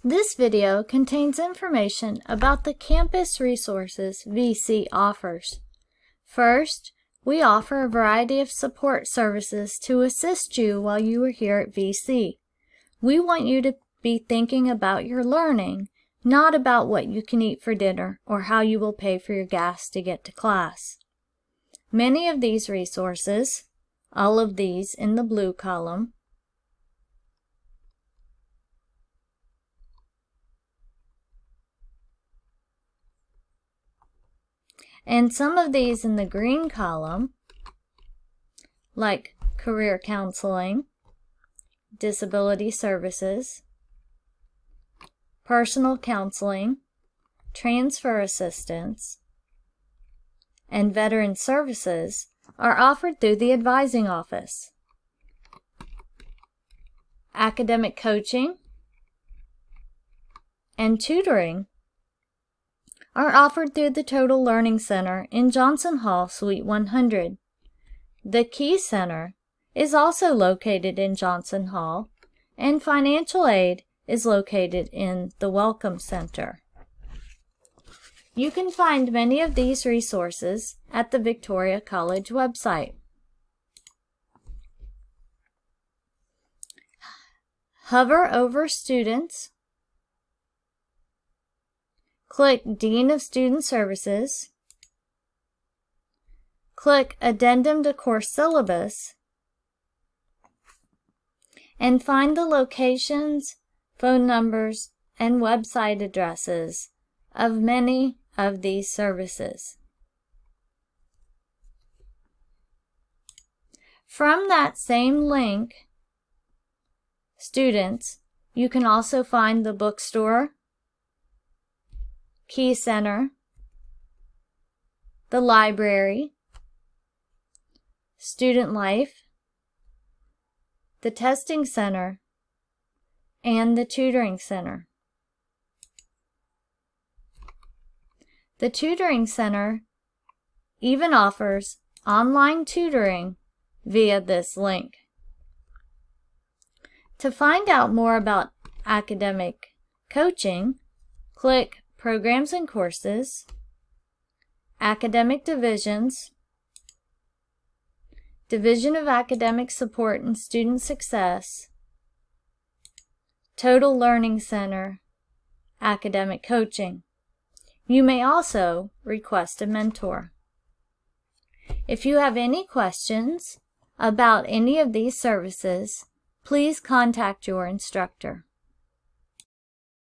This video contains information about the campus resources VC offers. First, we offer a variety of support services to assist you while you are here at VC. We want you to be thinking about your learning, not about what you can eat for dinner or how you will pay for your gas to get to class. Many of these resources, all of these in the blue column, and some of these in the green column, like career counseling, disability services, personal counseling, transfer assistance, and veteran services, are offered through the advising office. Academic coaching and tutoring are offered through the Total Learning Center in Johnson Hall, Suite 100. The Key Center is also located in Johnson Hall, and financial aid is located in the Welcome Center. You can find many of these resources at the Victoria College website. Hover over Students, click Dean of Student Services, click Addendum to Course Syllabus, and find the locations, phone numbers, and website addresses of many of these services. From that same link, Students, you can also find the bookstore, Key Center, the library, Student Life, the Testing Center, and the Tutoring Center. The Tutoring Center even offers online tutoring via this link. To find out more about academic coaching, click Programs and Courses, Academic Divisions, Division of Academic Support and Student Success, Total Learning Center, Academic Coaching. You may also request a mentor. If you have any questions about any of these services, please contact your instructor.